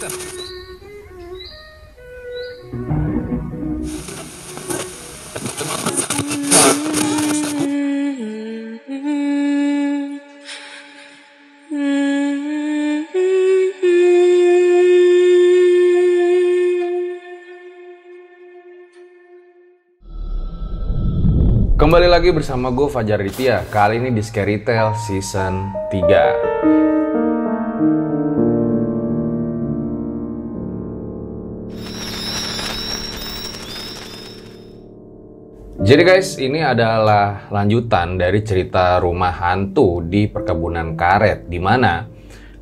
Kembali lagi bersama gue Fajar Aditya. Kali ini di Scary Tale Season 3. Jadi guys, ini adalah lanjutan dari cerita rumah hantu di perkebunan karet, di mana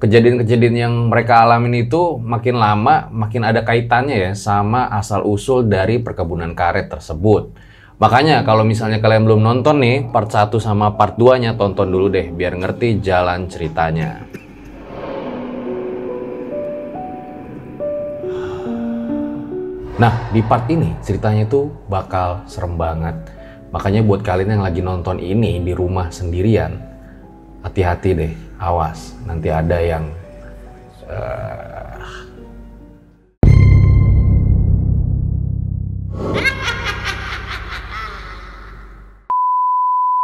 kejadian-kejadian yang mereka alamin itu makin lama makin ada kaitannya ya sama asal-usul dari perkebunan karet tersebut. Makanya kalau misalnya kalian belum nonton nih part 1 sama part 2-nya, tonton dulu deh biar ngerti jalan ceritanya. Nah, di part ini ceritanya tuh bakal serem banget. Makanya buat kalian yang lagi nonton ini di rumah sendirian, hati-hati deh, awas. Nanti ada yang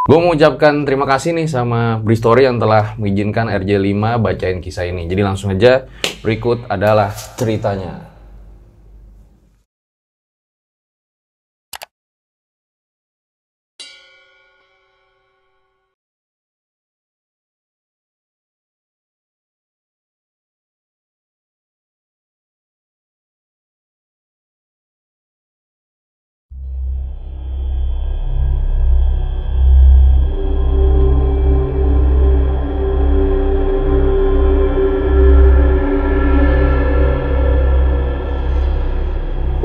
Gue mau ucapkan terima kasih nih sama Bristory yang telah mengizinkan RJ5 bacain kisah ini. Jadi langsung aja, berikut adalah ceritanya.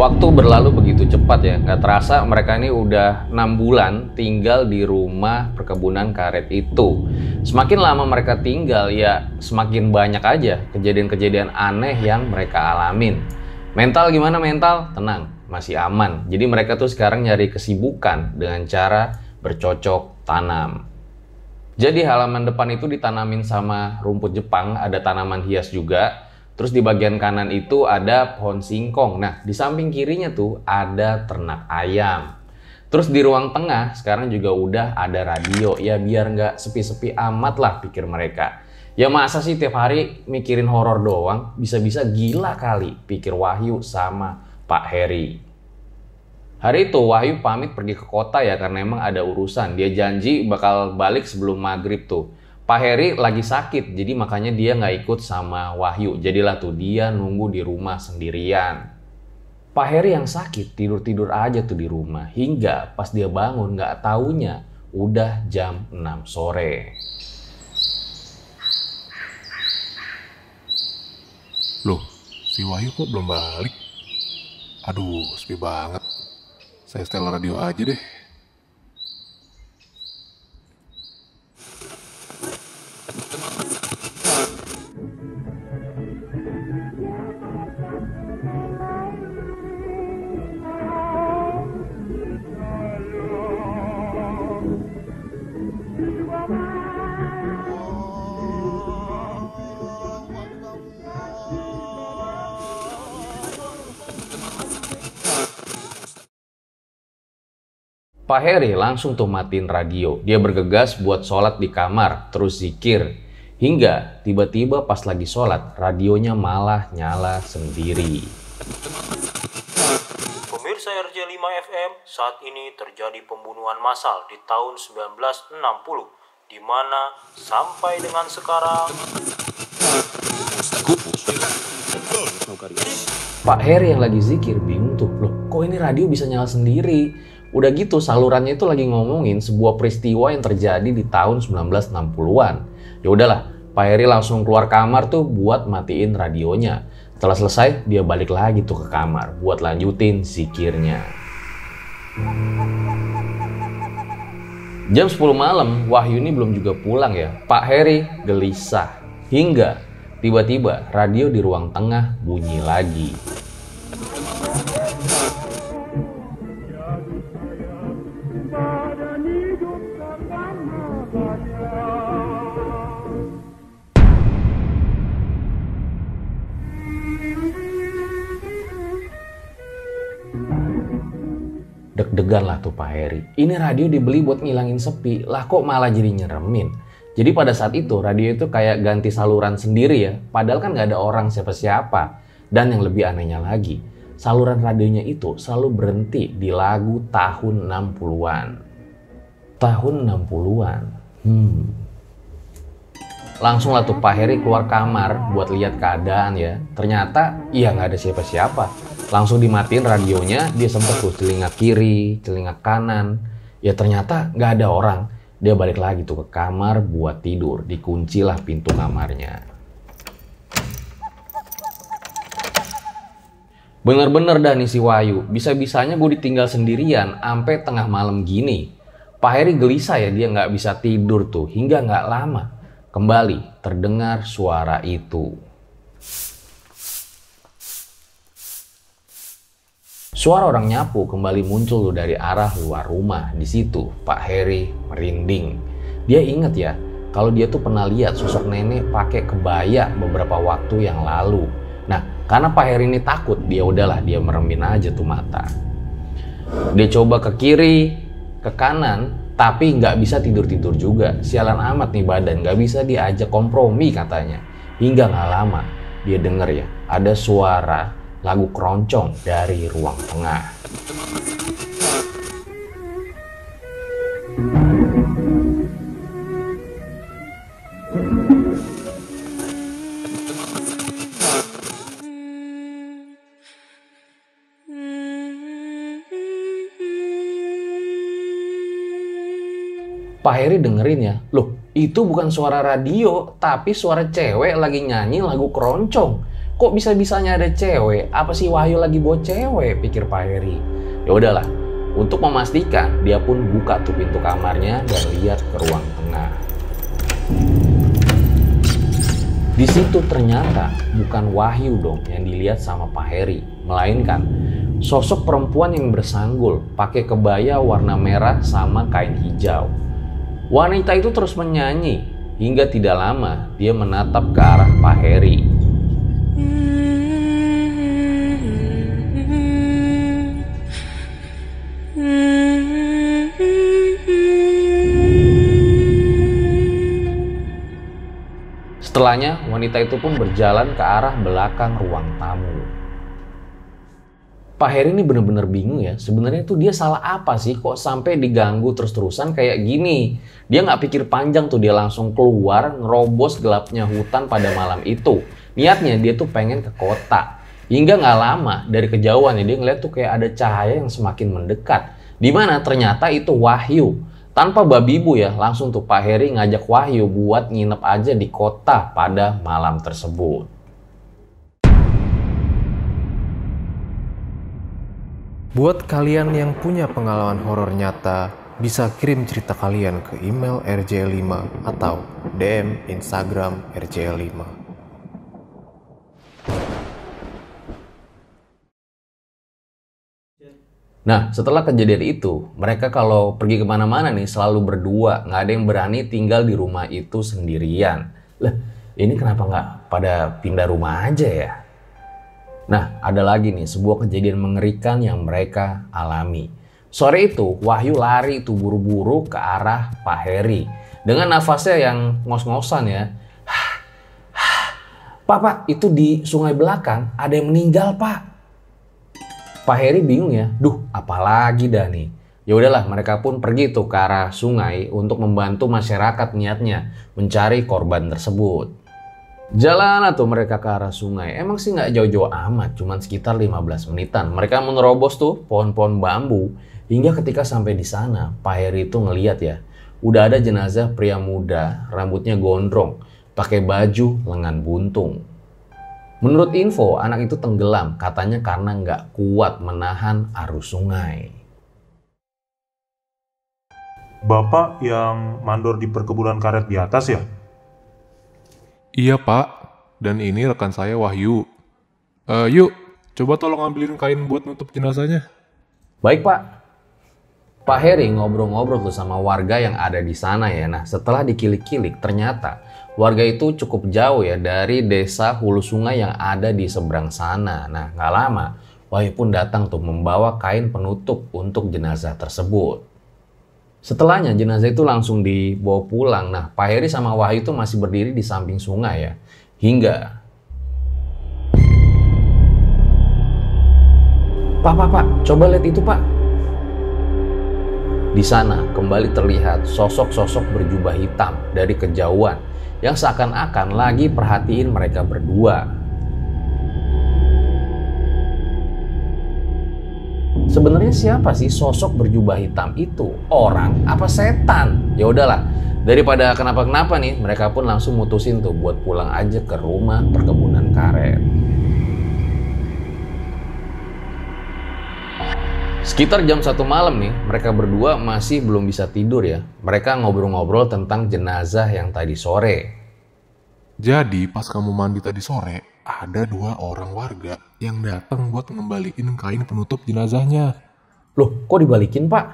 Waktu berlalu begitu cepat ya, nggak terasa mereka ini udah 6 bulan tinggal di rumah perkebunan karet itu. Semakin lama mereka tinggal ya semakin banyak aja kejadian-kejadian aneh yang mereka alamin. Mental gimana mental? Tenang, masih aman. Jadi mereka tuh sekarang nyari kesibukan dengan cara bercocok tanam. Jadi halaman depan itu ditanamin sama rumput Jepang, ada tanaman hias juga. Terus di bagian kanan itu ada pohon singkong. Nah, di samping kirinya tuh ada ternak ayam. Terus di ruang tengah sekarang juga udah ada radio. Ya biar nggak sepi-sepi amat lah pikir mereka. Ya masa sih tiap hari mikirin horor doang? Bisa-bisa gila kali pikir Wahyu sama Pak Heri. Hari itu Wahyu pamit pergi ke kota ya karena emang ada urusan. Dia janji bakal balik sebelum maghrib tuh. Pak Heri lagi sakit, jadi makanya dia nggak ikut sama Wahyu. Jadilah tuh dia nunggu di rumah sendirian. Pak Heri yang sakit tidur-tidur aja tuh di rumah. Hingga pas dia bangun nggak taunya udah jam 6 sore. Loh, si Wahyu kok belum balik? Aduh, sepi banget. Saya setel radio aja deh. Pak Heri langsung tuh matiin radio. Dia bergegas buat sholat di kamar, terus zikir. Hingga tiba-tiba pas lagi sholat, radionya malah nyala sendiri. Pemirsa RJ5 FM, saat ini terjadi pembunuhan massal di tahun 1960, di mana sampai dengan sekarang Pak Heri yang lagi zikir bingung tuh, loh kok ini radio bisa nyala sendiri? Udah gitu salurannya itu lagi ngomongin sebuah peristiwa yang terjadi di tahun 1960-an. Ya udahlah, Pak Heri langsung keluar kamar tuh buat matiin radionya. Setelah selesai, dia balik lagi tuh ke kamar buat lanjutin zikirnya. Jam 10 malam, Wahyu ini belum juga pulang ya. Pak Heri gelisah. Hingga tiba-tiba radio di ruang tengah bunyi lagi. Deg-degan lah tuh Pak Heri. Ini radio dibeli buat ngilangin sepi, lah kok malah jadi nyeremin. Jadi pada saat itu radio itu kayak ganti saluran sendiri ya, padahal kan gak ada orang siapa-siapa. Dan yang lebih anehnya lagi, saluran radionya itu selalu berhenti di lagu tahun 60-an. Tahun 60-an. Langsung lah tuh Pak Heri keluar kamar buat lihat keadaan ya. Ternyata ya nggak ada siapa-siapa. Langsung dimatiin radionya, dia sempet tuh telinga kiri, telinga kanan. Ya ternyata nggak ada orang. Dia balik lagi tuh ke kamar buat tidur. Dikuncilah pintu kamarnya. Bener-bener dah nih si Wahyu. Bisa-bisanya gue ditinggal sendirian sampai tengah malam gini. Pak Heri gelisah ya, dia nggak bisa tidur tuh. Hingga nggak lama kembali terdengar suara itu. Suara orang nyapu kembali muncul dari arah luar rumah. Di situ Pak Heri merinding. Dia inget ya, kalau dia tuh pernah lihat sosok nenek pakai kebaya beberapa waktu yang lalu. Nah, karena Pak Heri ini takut, dia meremin aja tuh mata. Dia coba ke kiri, ke kanan, tapi nggak bisa tidur-tidur juga. Sialan amat nih badan, nggak bisa diajak kompromi katanya. Hingga nggak lama, dia denger ya, ada suara lagu keroncong dari ruang tengah. Pak Heri dengerin ya, loh itu bukan suara radio, tapi suara cewek lagi nyanyi lagu keroncong. Kok bisa-bisanya ada cewek? Apa sih Wahyu lagi bawa cewek? Pikir Pak Heri. Ya udahlah, untuk memastikan dia pun buka tuh pintu kamarnya dan lihat ke ruang tengah. Di situ ternyata bukan Wahyu dong yang dilihat sama Pak Heri, melainkan sosok perempuan yang bersanggul, pakai kebaya warna merah sama kain hijau. Wanita itu terus menyanyi, hingga tidak lama dia menatap ke arah Pak Heri. Setelahnya, wanita itu pun berjalan ke arah belakang ruang tamu. Pak Heri ini bener-bener bingung ya, sebenarnya tuh dia salah apa sih kok sampai diganggu terus-terusan kayak gini. Dia nggak pikir panjang tuh, dia langsung keluar ngerobos gelapnya hutan pada malam itu. Niatnya dia tuh pengen ke kota. Hingga nggak lama dari kejauhan ya, dia ngeliat tuh kayak ada cahaya yang semakin mendekat. Dimana ternyata itu Wahyu. Tanpa babi bu ya, langsung tuh Pak Heri ngajak Wahyu buat nginep aja di kota pada malam tersebut. Buat kalian yang punya pengalaman horor nyata, bisa kirim cerita kalian ke email rj5 atau DM Instagram rj5. Nah, setelah kejadian itu, mereka kalau pergi kemana-mana nih selalu berdua. Nggak ada yang berani tinggal di rumah itu sendirian. Lah, ini kenapa nggak pada pindah rumah aja ya? Nah, ada lagi nih sebuah kejadian mengerikan yang mereka alami. Sore itu, Wahyu lari tuh buru-buru ke arah Pak Heri. Dengan nafasnya yang ngos-ngosan ya. Pak, itu di sungai belakang ada yang meninggal, Pak. Pak Heri bingung ya. Duh, apalagi dah nih. Ya udahlah, mereka pun pergi tuh ke arah sungai untuk membantu masyarakat niatnya mencari korban tersebut. Jalan tuh mereka ke arah sungai. Emang sih nggak jauh-jauh amat, cuman sekitar 15 menitan. Mereka menerobos tuh pohon-pohon bambu. Hingga ketika sampai di sana, Pak Heri itu ngeliat ya, udah ada jenazah pria muda, rambutnya gondrong, pakai baju lengan buntung. Menurut info, anak itu tenggelam, katanya karena nggak kuat menahan arus sungai. Bapak yang mandor di perkebunan karet di atas ya? Iya pak, dan ini rekan saya Wahyu. Yuk, coba tolong ambilin kain buat nutup jenazahnya. Baik pak. Pak Heri ngobrol-ngobrol tuh sama warga yang ada di sana ya. Nah, setelah dikilik-kilik ternyata warga itu cukup jauh ya dari desa hulu sungai yang ada di seberang sana. Nah, gak lama Wahyu pun datang tuh membawa kain penutup untuk jenazah tersebut. Setelahnya jenazah itu langsung dibawa pulang. Nah, Pak Heri sama Wahyu itu masih berdiri di samping sungai ya. Hingga Pak, coba lihat itu Pak. Di sana kembali terlihat sosok-sosok berjubah hitam dari kejauhan yang seakan-akan lagi perhatiin mereka berdua. Sebenarnya siapa sih sosok berjubah hitam itu? Orang apa setan? Ya udahlah, daripada kenapa-kenapa nih, mereka pun langsung mutusin tuh buat pulang aja ke rumah perkebunan karet. Sekitar jam 1 malam nih, mereka berdua masih belum bisa tidur ya. Mereka ngobrol-ngobrol tentang jenazah yang tadi sore. Jadi pas kamu mandi tadi sore, ada 2 orang warga yang datang buat ngembaliin kain penutup jenazahnya. Loh, kok dibalikin Pak?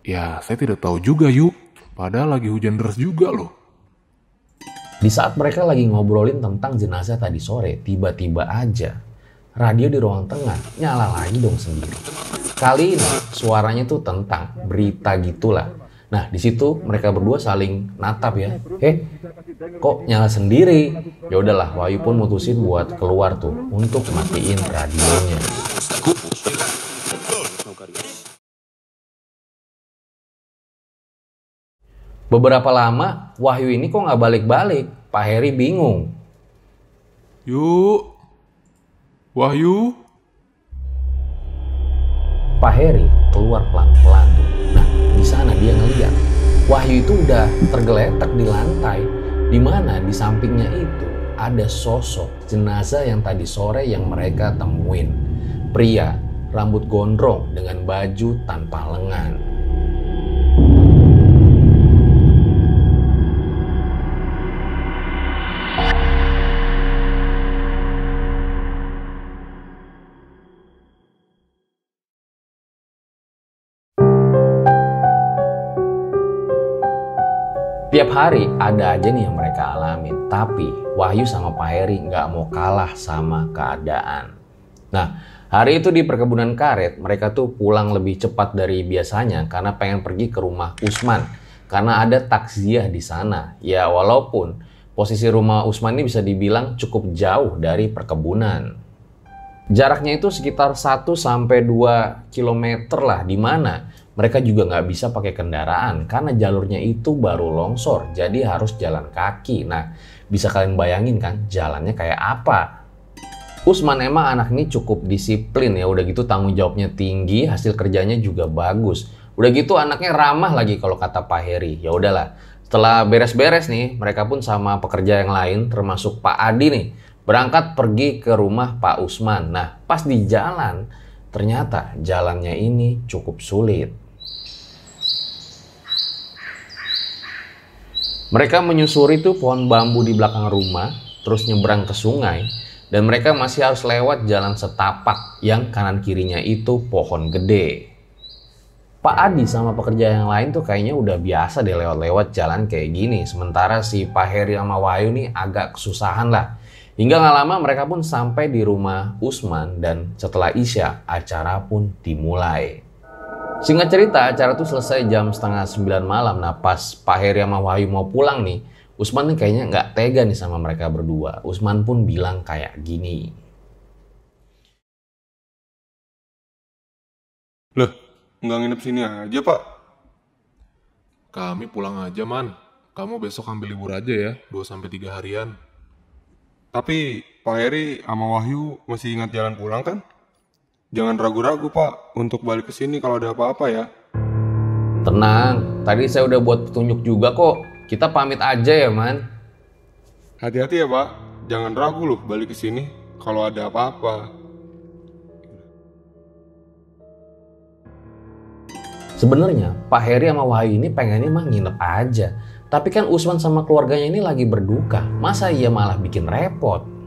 Ya, saya tidak tahu juga yuk. Padahal lagi hujan deras juga loh. Di saat mereka lagi ngobrolin tentang jenazah tadi sore, tiba-tiba aja radio di ruang tengah nyala lagi dong sendiri. Kali ini suaranya tuh tentang berita gitulah. Nah, di situ mereka berdua saling natap ya. Kok nyala sendiri? Ya udahlah, Wahyu pun mutusin buat keluar tuh untuk matiin radionya. Beberapa lama, Wahyu ini kok nggak balik-balik. Pak Heri bingung. Yuk, Wahyu. Pak Heri keluar pelan-pelan tuh. Nah, di sana dia ngeliat Wahyu itu udah tergeletak di lantai, di mana di sampingnya itu ada sosok jenazah yang tadi sore yang mereka temuin. Pria, rambut gondrong dengan baju tanpa lengan. Tiap hari ada aja nih yang mereka alamin, tapi Wahyu sama Pak Heri nggak mau kalah sama keadaan. Nah, hari itu di perkebunan karet, mereka tuh pulang lebih cepat dari biasanya karena pengen pergi ke rumah Usman. Karena ada takziah di sana. Ya, walaupun posisi rumah Usman ini bisa dibilang cukup jauh dari perkebunan. Jaraknya itu sekitar 1-2 kilometer lah, di mana mereka juga nggak bisa pakai kendaraan karena jalurnya itu baru longsor, jadi harus jalan kaki. Nah, bisa kalian bayangin kan jalannya kayak apa? Usman emang anak ini cukup disiplin ya, udah gitu tanggung jawabnya tinggi, hasil kerjanya juga bagus. Udah gitu anaknya ramah lagi kalau kata Pak Heri. Ya udahlah, setelah beres-beres nih, mereka pun sama pekerja yang lain termasuk Pak Adi nih berangkat pergi ke rumah Pak Usman. Nah, pas di jalan ternyata jalannya ini cukup sulit. Mereka menyusuri tuh pohon bambu di belakang rumah, terus nyebrang ke sungai, dan mereka masih harus lewat jalan setapak yang kanan kirinya itu pohon gede. Pak Adi sama pekerja yang lain tuh kayaknya udah biasa deh lewat-lewat jalan kayak gini, sementara si Pak Heri sama Wahyu nih agak kesusahan lah. Hingga nggak lama mereka pun sampai di rumah Usman, dan setelah Isya acara pun dimulai. Singkat cerita, acara tuh selesai jam 8:30 malam. Nah, pas Pak Heri sama Wahyu mau pulang nih, Usman nih kayaknya nggak tega nih sama mereka berdua. Usman pun bilang kayak gini. Loh, nggak nginep sini aja Pak? Kami pulang aja Man. Kamu besok ambil libur aja ya, 2-3 harian. Tapi Pak Heri sama Wahyu masih ingat jalan pulang kan? Jangan ragu-ragu Pak untuk balik ke sini kalau ada apa-apa ya. Tenang, tadi saya udah buat petunjuk juga kok. Kita pamit aja ya Man. Hati-hati ya Pak, jangan ragu loh balik ke sini kalau ada apa-apa. Sebenarnya Pak Heri sama Wahyu ini pengennya mah nginep aja. Tapi kan Usman sama keluarganya ini lagi berduka. Masa iya malah bikin repot?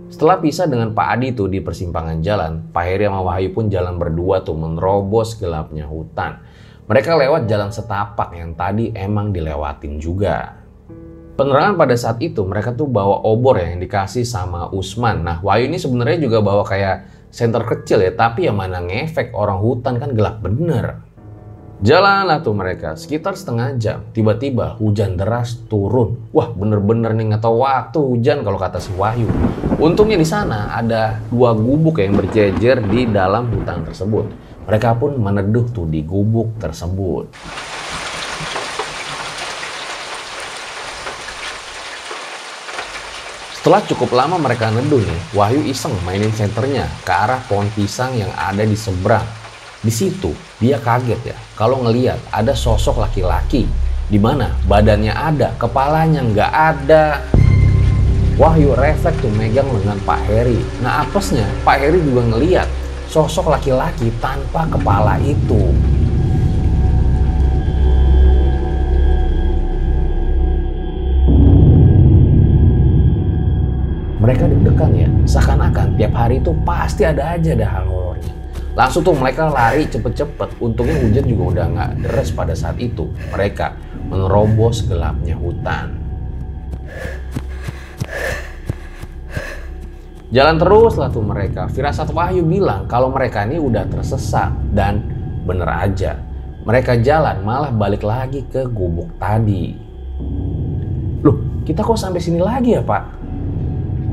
Setelah pisah dengan Pak Adi tuh di persimpangan jalan, Pak Heri sama Wahyu pun jalan berdua tuh menerobos gelapnya hutan. Mereka lewat jalan setapak yang tadi emang dilewatin juga. Penerangan pada saat itu mereka tuh bawa obor yang dikasih sama Usman. Nah, Wahyu ini sebenarnya juga bawa kayak senter kecil ya, tapi yang mana ngefek, orang hutan kan gelap bener. Jalanlah tuh mereka sekitar setengah jam, tiba-tiba hujan deras turun. Wah, bener-bener nih nggak tahu waktu hujan kalau kata si Wahyu. Untungnya di sana ada 2 gubuk yang berjejer di dalam hutan tersebut. Mereka pun meneduh tuh di gubuk tersebut. Setelah cukup lama mereka neduh nih, Wahyu iseng mainin senternya ke arah pohon pisang yang ada di seberang. Di situ dia kaget ya kalau ngeliat ada sosok laki-laki di mana badannya ada, kepalanya nggak ada. Wahyu refleks tuh megang lengan Pak Heri. Nah apesnya Pak Heri juga ngeliat sosok laki-laki tanpa kepala itu. Mereka deg-degan ya, seakan-akan tiap hari itu pasti ada aja dah hal horornya. Langsung tuh mereka lari cepet-cepet. Untungnya hujan juga udah nggak deras pada saat itu. Mereka menerobos gelapnya hutan. Jalan terus lah tuh mereka. Firasat Wahyu bilang kalau mereka ini udah tersesat. Dan bener aja, mereka jalan malah balik lagi ke gubuk tadi. Loh, kita kok sampai sini lagi ya Pak?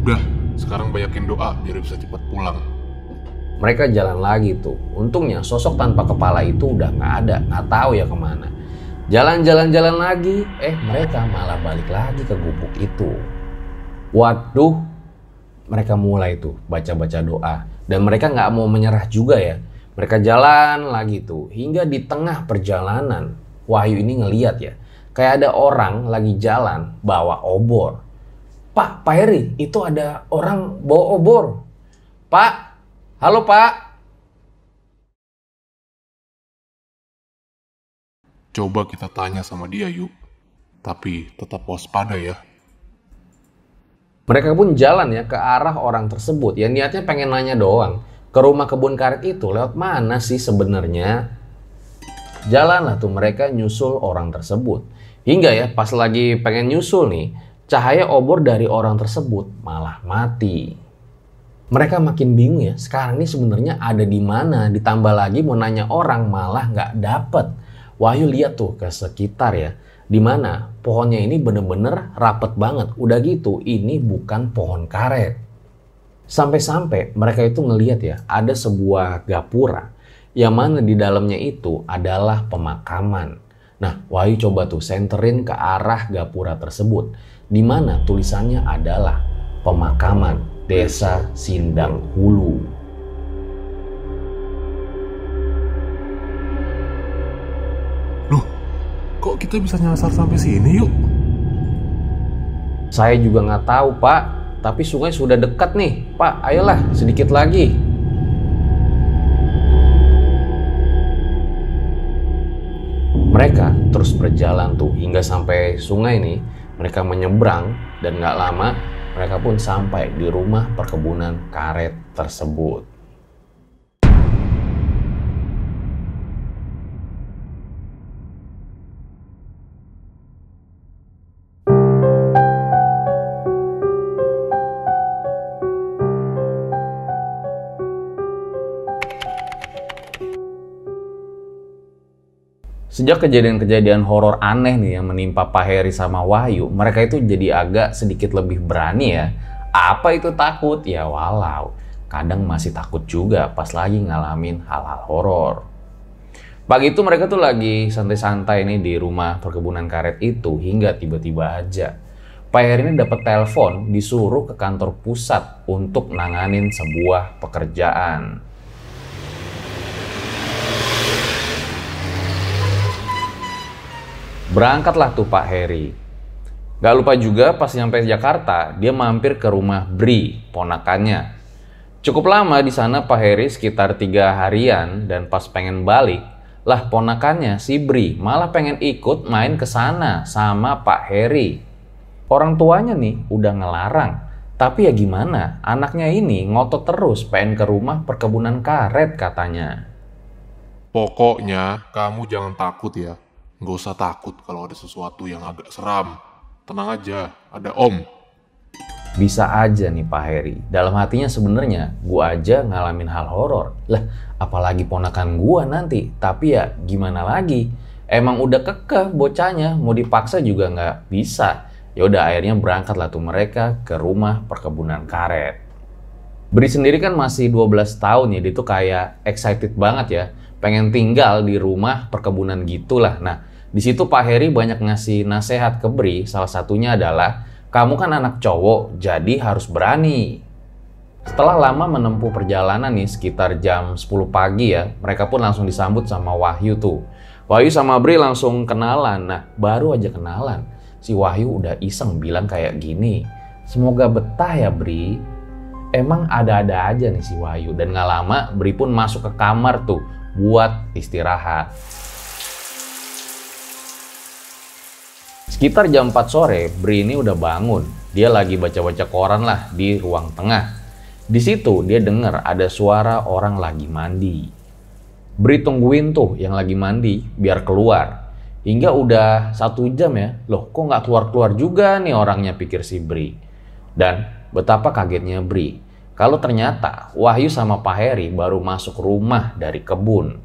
Udah, sekarang banyakin doa biar bisa cepat pulang. Mereka jalan lagi tuh. Untungnya sosok tanpa kepala itu udah nggak ada, nggak tahu ya kemana. Jalan lagi, mereka malah balik lagi ke gubuk itu. Waduh, mereka mulai tuh baca-baca doa. Dan mereka nggak mau menyerah juga ya. Mereka jalan lagi tuh, hingga di tengah perjalanan Wahyu ini ngeliat ya, kayak ada orang lagi jalan bawa obor. Pak Heri, itu ada orang bawa obor. Pak, halo Pak. Coba kita tanya sama dia yuk. Tapi tetap waspada ya. Mereka pun jalan ya ke arah orang tersebut. Ya niatnya pengen nanya doang. Ke rumah kebun karet itu lewat mana sih sebenarnya? Jalanlah tuh mereka nyusul orang tersebut. Hingga ya pas lagi pengen nyusul nih, cahaya obor dari orang tersebut malah mati. Mereka makin bingung ya, sekarang ini sebenarnya ada di mana? Ditambah lagi mau nanya orang malah nggak dapet. Wahyu lihat tuh ke sekitar ya, di mana pohonnya ini bener-bener rapet banget. Udah gitu, ini bukan pohon karet. Sampai-sampai mereka itu ngelihat ya, ada sebuah gapura yang mana di dalamnya itu adalah pemakaman. Nah, Wahyu coba tuh senterin ke arah gapura tersebut, di mana tulisannya adalah pemakaman Desa Sindang Hulu. Loh, kok kita bisa nyasar sampai sini yuk? Saya juga nggak tahu Pak, tapi sungai sudah dekat nih. Pak, ayolah sedikit lagi. Mereka terus berjalan tuh hingga sampai sungai nih. Mereka menyeberang dan nggak lama mereka pun sampai di rumah perkebunan karet tersebut. Sejak kejadian-kejadian horor aneh nih yang menimpa Pak Heri sama Wahyu, mereka itu jadi agak sedikit lebih berani ya. Apa itu takut? Ya walau, kadang masih takut juga pas lagi ngalamin hal-hal horor. Pagi itu mereka tuh lagi santai-santai nih di rumah perkebunan karet itu hingga tiba-tiba aja Pak Heri ini dapat telepon disuruh ke kantor pusat untuk nanganin sebuah pekerjaan. Berangkatlah tuh Pak Heri. Gak lupa juga pas nyampe Jakarta, dia mampir ke rumah Bri, ponakannya. Cukup lama di sana Pak Heri sekitar 3 harian dan pas pengen balik, lah ponakannya si Bri malah pengen ikut main ke sana sama Pak Heri. Orang tuanya nih udah ngelarang, tapi ya gimana, anaknya ini ngotot terus pengen ke rumah perkebunan karet katanya. Pokoknya kamu jangan takut ya. Nggak usah takut kalau ada sesuatu yang agak seram. Tenang aja, ada Om. Bisa aja nih Pak Heri. Dalam hatinya sebenarnya gua aja ngalamin hal horor. Lah, apalagi ponakan gua nanti. Tapi ya gimana lagi? Emang udah kekeh bocahnya, mau dipaksa juga nggak bisa. Ya udah akhirnya berangkatlah tuh mereka ke rumah perkebunan karet. Bri sendiri kan masih 12 tahun ya, dia tuh kayak excited banget ya, pengen tinggal di rumah perkebunan gitulah. Nah, di situ Pak Heri banyak ngasih nasihat ke Bri, salah satunya adalah, kamu kan anak cowok, jadi harus berani. Setelah lama menempuh perjalanan nih, sekitar jam 10 pagi ya, mereka pun langsung disambut sama Wahyu tuh. Wahyu sama Bri langsung kenalan. Nah, baru aja kenalan, si Wahyu udah iseng bilang kayak gini, semoga betah ya Bri. Emang ada-ada aja nih si Wahyu, dan gak lama Bri pun masuk ke kamar tuh buat istirahat. Sekitar jam 4 sore, Bri ini udah bangun. Dia lagi baca-baca koran lah di ruang tengah. Di situ dia dengar ada suara orang lagi mandi. Bri tungguin tuh yang lagi mandi biar keluar. Hingga udah 1 jam ya, loh kok nggak keluar-keluar juga nih orangnya, pikir si Bri. Dan betapa kagetnya Bri kalau ternyata Wahyu sama Pak Heri baru masuk rumah dari kebun.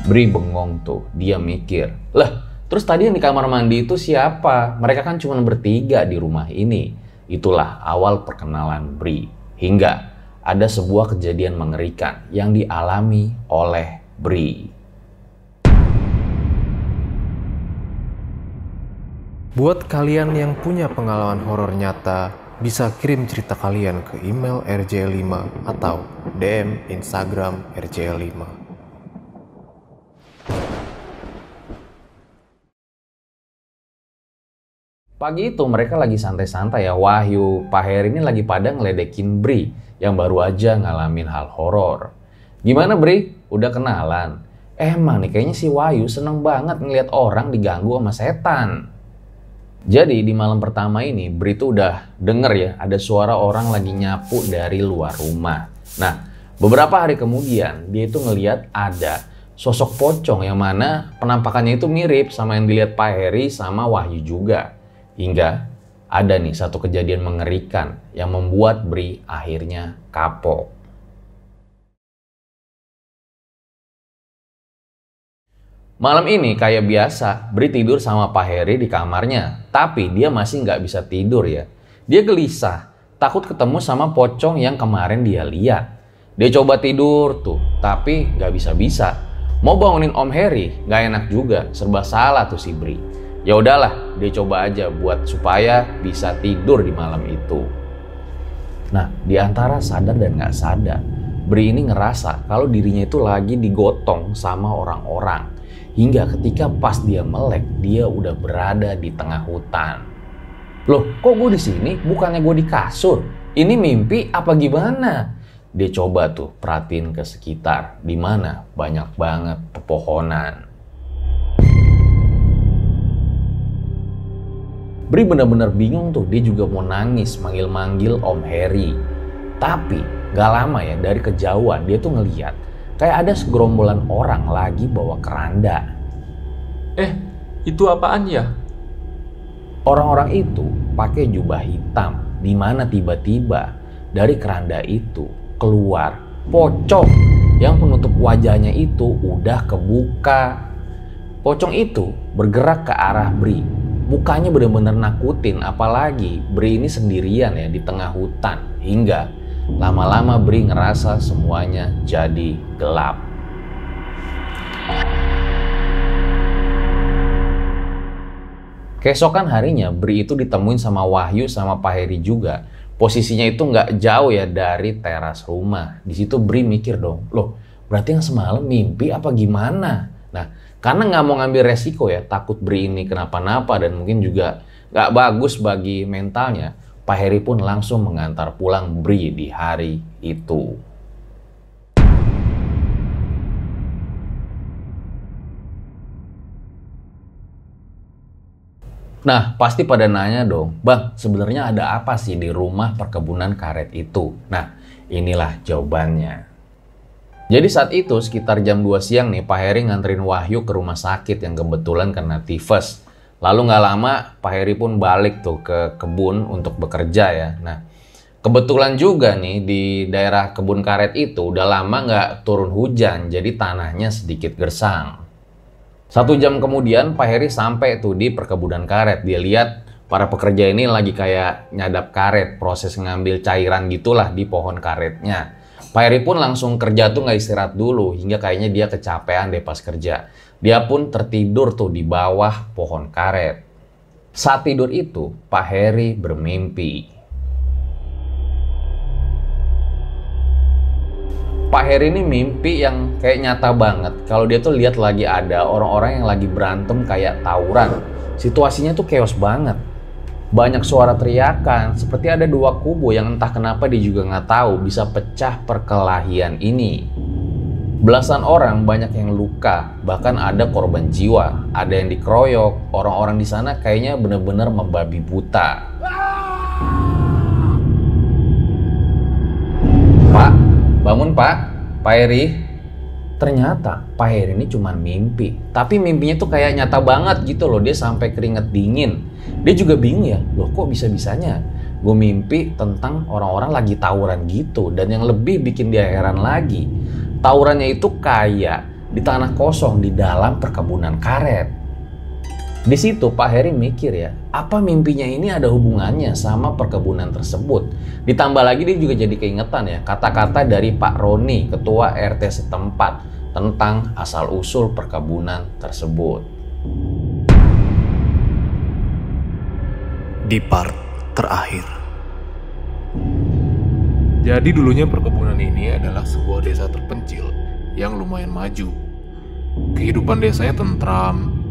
Bri bengong tuh, dia mikir, lah terus tadi yang di kamar mandi itu siapa? Mereka kan cuma bertiga di rumah ini. Itulah awal perkenalan Bri. Hingga ada sebuah kejadian mengerikan yang dialami oleh Bri. Buat kalian yang punya pengalaman horor nyata, bisa kirim cerita kalian ke email RJ5 atau DM Instagram RJ5. Pagi itu mereka lagi santai-santai ya, Wahyu, Pak Heri ini lagi pada ngeledekin Bri yang baru aja ngalamin hal horor. Gimana Bri? Udah kenalan? Emang nih kayaknya si Wahyu seneng banget ngeliat orang diganggu sama setan. Jadi di malam pertama ini Bri tuh udah denger ya ada suara orang lagi nyapu dari luar rumah. Nah, beberapa hari kemudian dia itu ngeliat ada sosok pocong yang mana penampakannya itu mirip sama yang dilihat Pak Heri sama Wahyu juga. Hingga ada nih satu kejadian mengerikan yang membuat Bri akhirnya kapok. Malam ini kayak biasa, Bri tidur sama Pak Heri di kamarnya. Tapi dia masih nggak bisa tidur ya. Dia gelisah, takut ketemu sama pocong yang kemarin dia lihat. Dia coba tidur tuh, tapi nggak bisa-bisa. Mau bangunin Om Heri, nggak enak juga, serba salah tuh si Bri. Ya udahlah, dia coba aja buat supaya bisa tidur di malam itu. Nah, di antara sadar dan nggak sadar, Bri ini ngerasa kalau dirinya itu lagi digotong sama orang-orang. Hingga ketika pas dia melek, dia udah berada di tengah hutan. Loh, kok gue di sini? Bukannya gue di kasur? Ini mimpi apa gimana? Dia coba tuh perhatiin ke sekitar, di mana banyak banget pepohonan. Bri bener-bener bingung tuh, dia juga mau nangis manggil-manggil Om Heri. Tapi gak lama ya, dari kejauhan dia tuh ngeliat kayak ada segerombolan orang lagi bawa keranda. Itu apaan ya? Orang-orang itu pakai jubah hitam, di mana tiba-tiba dari keranda itu keluar pocong yang penutup wajahnya itu udah kebuka. Pocong itu bergerak ke arah Bri. Mukanya bener-bener nakutin, apalagi Bri ini sendirian ya di tengah hutan. Hingga lama-lama Bri ngerasa semuanya jadi gelap. Keesokan harinya Bri itu ditemuin sama Wahyu sama Pak Heri juga. Posisinya itu nggak jauh ya dari teras rumah. Di situ Bri mikir dong, loh berarti yang semalam mimpi apa gimana? Nah, karena nggak mau ngambil resiko ya, takut Bri ini kenapa-napa dan mungkin juga nggak bagus bagi mentalnya, Pak Heri pun langsung mengantar pulang Bri di hari itu. Nah, pasti pada nanya dong, Bang, sebenarnya ada apa sih di rumah perkebunan karet itu? Nah, inilah jawabannya. Jadi saat itu sekitar jam 2 siang nih, Pak Heri nganterin Wahyu ke rumah sakit yang kebetulan kena tifus. Lalu nggak lama Pak Heri pun balik tuh ke kebun untuk bekerja ya. Nah, kebetulan juga nih di daerah kebun karet itu udah lama nggak turun hujan, jadi tanahnya sedikit gersang. 1 jam kemudian Pak Heri sampai tuh di perkebunan karet. Dia lihat para pekerja ini lagi kayak nyadap karet, proses ngambil cairan gitulah di pohon karetnya. Pak Heri pun langsung kerja tuh nggak istirahat dulu, hingga kayaknya dia kecapean deh pas kerja. Dia pun tertidur tuh di bawah pohon karet. Saat tidur itu, Pak Heri bermimpi. Pak Heri ini mimpi yang kayak nyata banget. Kalau dia tuh lihat lagi ada orang-orang yang lagi berantem kayak tawuran. Situasinya tuh chaos banget. Banyak suara teriakan, seperti ada 2 kubu yang entah kenapa dia juga nggak tahu bisa pecah perkelahian ini. Belasan orang banyak yang luka, bahkan ada korban jiwa. Ada yang dikeroyok, orang-orang di sana kayaknya bener-bener membabi buta. Pak, bangun Pak, Pak Heri. Ternyata Pak Heri ini cuma mimpi, tapi mimpinya tuh kayak nyata banget gitu loh. Dia sampai keringet dingin. Dia juga bingung ya, loh kok bisa-bisanya gue mimpi tentang orang-orang lagi tawuran gitu. Dan yang lebih bikin dia heran lagi, tawurannya itu kayak di tanah kosong di dalam perkebunan karet. Di situ Pak Heri mikir ya, apa mimpinya ini ada hubungannya sama perkebunan tersebut. Ditambah lagi dia juga jadi keingetan ya kata-kata dari Pak Roni, ketua RT setempat, tentang asal-usul perkebunan tersebut. Di part terakhir. Jadi dulunya perkebunan ini adalah sebuah desa terpencil yang lumayan maju. Kehidupan desanya tentram.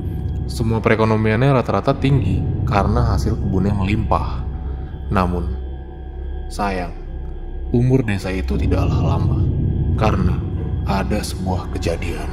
Semua perekonomiannya rata-rata tinggi karena hasil kebunnya melimpah. Namun, sayang, umur desa itu tidaklah lama karena ada sebuah kejadian.